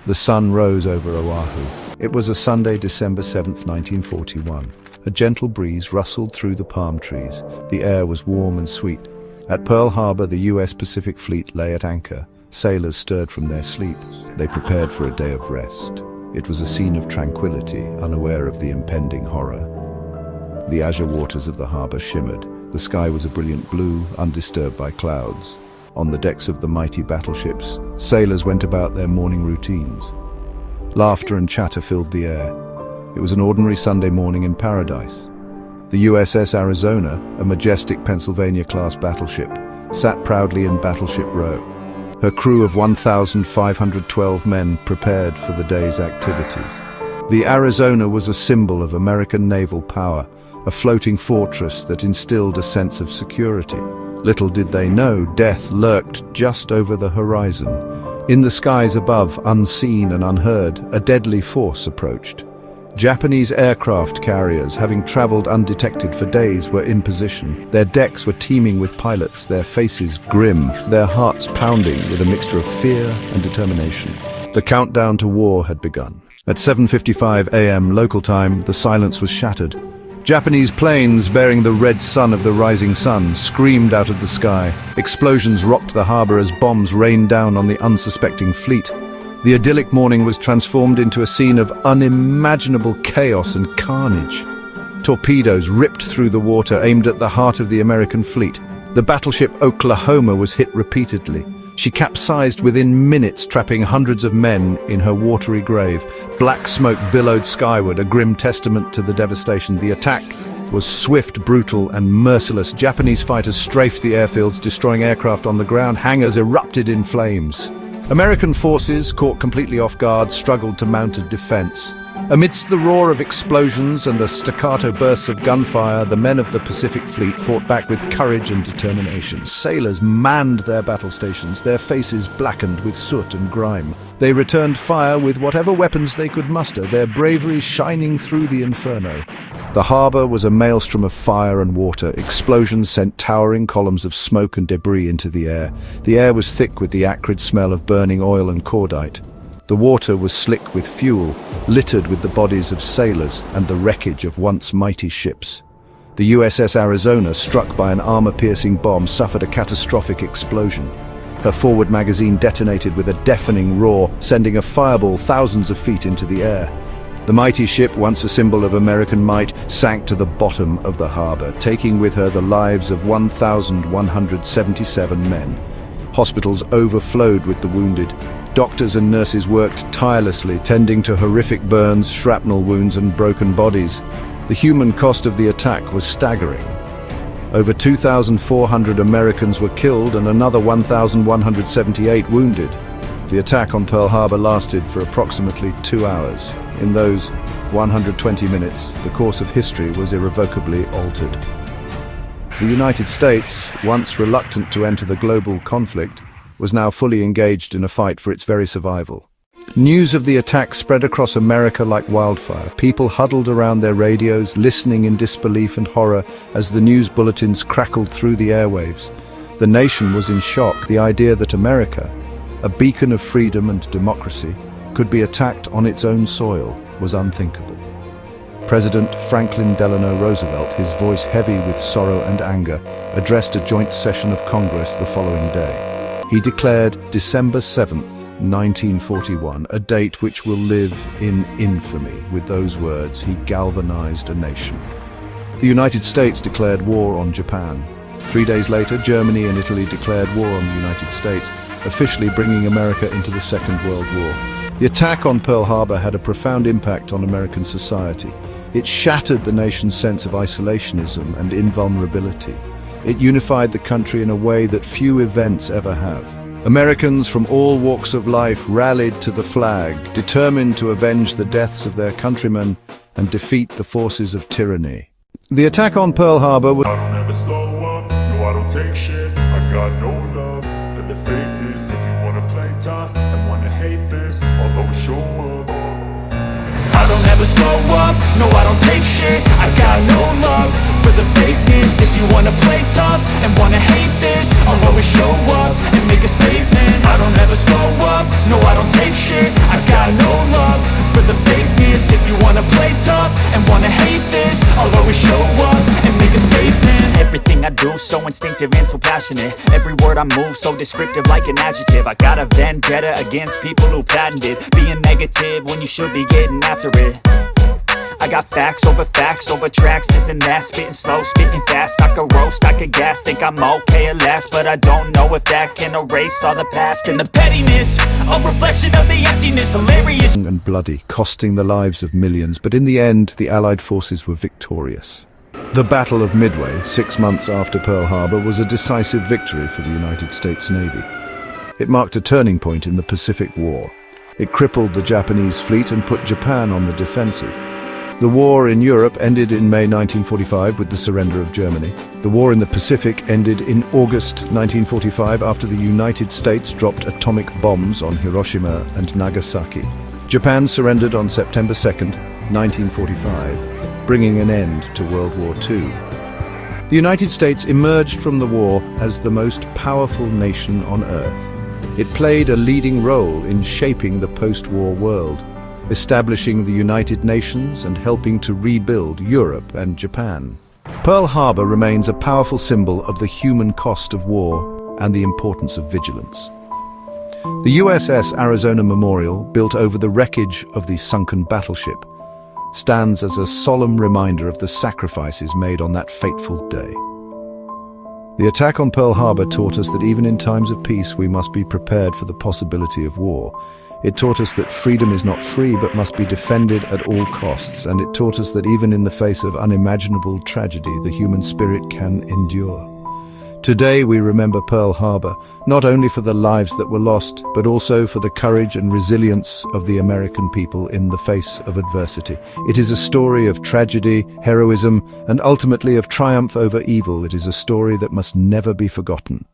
The sun rose over Oahu. It was a Sunday, December 7th, 1941. A gentle breeze rustled through the palm trees. The air was warm and sweet. At Pearl Harbor, the U.S. Pacific Fleet lay at anchor. Sailors stirred from their sleep. They prepared for a day of rest. It was a scene of tranquility, unaware of the impending horror. The azure waters of the harbor shimmered. The sky was a brilliant blue, undisturbed by clouds. On the decks of the mighty battleships, sailors went about their morning routines. Laughter and chatter filled the air. It was an ordinary Sunday morning in paradise. The USS Arizona, a majestic Pennsylvania-class battleship, sat proudly in Battleship Row. Her crew of 1,512 men prepared for the day's activities. The Arizona was a symbol of American naval power, a floating fortress that instilled a sense of security. Little did they know, death lurked just over the horizon. In the skies above, unseen and unheard, a deadly force approached. Japanese aircraft carriers, having traveled undetected for days, were in position. Their decks were teeming with pilots, their faces grim, their hearts pounding with a mixture of fear and determination. The countdown to war had begun. At 7:55 a.m. local time, the silence was shattered. Japanese planes bearing the red sun of the rising sun screamed out of the sky. Explosions rocked the harbor as bombs rained down on the unsuspecting fleet. The idyllic morning was transformed into a scene of unimaginable chaos and carnage. Torpedoes ripped through the water, aimed at the heart of the American fleet. The battleship Oklahoma was hit repeatedly. She capsized within minutes, trapping hundreds of men in her watery grave. Black smoke billowed skyward, a grim testament to the devastation. The attack was swift, brutal, and merciless. Japanese fighters strafed the airfields, destroying aircraft on the ground. Hangars erupted in flames. American forces, caught completely off guard, struggled to mount a defense. Amidst the roar of explosions and the staccato bursts of gunfire, the men of the Pacific Fleet fought back with courage and determination. Sailors manned their battle stations, their faces blackened with soot and grime. They returned fire with whatever weapons they could muster, their bravery shining through the inferno. The harbor was a maelstrom of fire and water. Explosions sent towering columns of smoke and debris into the air. The air was thick with the acrid smell of burning oil and cordite. The water was slick with fuel, littered with the bodies of sailors and the wreckage of once mighty ships. The USS Arizona, struck by an armor-piercing bomb, suffered a catastrophic explosion. Her forward magazine detonated with a deafening roar, sending a fireball thousands of feet into the air. The mighty ship, once a symbol of American might, sank to the bottom of the harbor, taking with her the lives of 1,177 men. Hospitals overflowed with the wounded. Doctors and nurses worked tirelessly, tending to horrific burns, shrapnel wounds, and broken bodies. The human cost of the attack was staggering. Over 2,400 Americans were killed and another 1,178 wounded. The attack on Pearl Harbor lasted for approximately 2 hours. In those 120 minutes, the course of history was irrevocably altered. The United States, once reluctant to enter the global conflict, was now fully engaged in a fight for its very survival. News of the attack spread across America like wildfire. People huddled around their radios, listening in disbelief and horror as the news bulletins crackled through the airwaves. The nation was in shock. The idea that America, a beacon of freedom and democracy, could be attacked on its own soil was unthinkable. President Franklin Delano Roosevelt, his voice heavy with sorrow and anger, addressed a joint session of Congress the following day. He declared December 7th, 1941, a date which will live in infamy. With those words, he galvanized a nation. The United States declared war on Japan. 3 days later, Germany and Italy declared war on the United States, officially bringing America into the Second World War. The attack on Pearl Harbor had a profound impact on American society. It shattered the nation's sense of isolationism and invulnerability. It unified the country in a way that few events ever have. Americans from all walks of life rallied to the flag, determined to avenge the deaths of their countrymen and defeat the forces of tyranny. The attack on Pearl Harbor was... I don't ever slow up, no I don't take shit. I got no love for the fakeness. If you wanna play tough and wanna hate this, I'll always show up. I don't ever slow up, no I don't take shit. I got no love for the fakeness. If you wanna play tough and wanna hate this, I'll always show up and make a statement. I don't ever slow up, no I don't take shit. I got play tough and wanna hate this, I'll always show up and make a statement. Everything I do so instinctive and so passionate. Every word I move so descriptive like an adjective. I got a vendetta against people who patented being negative when you should be getting after it. I got facts over tracks, this and that. Spitting slow, spitting fast, I could roast, I could gas. Think I'm okay at last, but I don't know if that can erase all the past. And the pettiness, a reflection of the emptiness. Hilarious and bloody, costing the lives of millions, but in the end, the Allied forces were victorious. The Battle of Midway, 6 months after Pearl Harbor, was a decisive victory for the United States Navy. It marked a turning point in the Pacific War. It crippled the Japanese fleet and put Japan on the defensive. The war in Europe ended in May 1945 with the surrender of Germany. The war in the Pacific ended in August 1945 after the United States dropped atomic bombs on Hiroshima and Nagasaki. Japan surrendered on September 2nd, 1945, bringing an end to World War II. The United States emerged from the war as the most powerful nation on Earth. It played a leading role in shaping the post-war world, establishing the United Nations and helping to rebuild Europe and Japan. Pearl Harbor remains a powerful symbol of the human cost of war and the importance of vigilance. The USS Arizona Memorial, built over the wreckage of the sunken battleship, stands as a solemn reminder of the sacrifices made on that fateful day. The attack on Pearl Harbor taught us that even in times of peace we must be prepared for the possibility of war. It taught us that freedom is not free but must be defended at all costs, and it taught us that even in the face of unimaginable tragedy, the human spirit can endure. Today we remember Pearl Harbor, not only for the lives that were lost, but also for the courage and resilience of the American people in the face of adversity. It is a story of tragedy, heroism, and ultimately of triumph over evil. It is a story that must never be forgotten.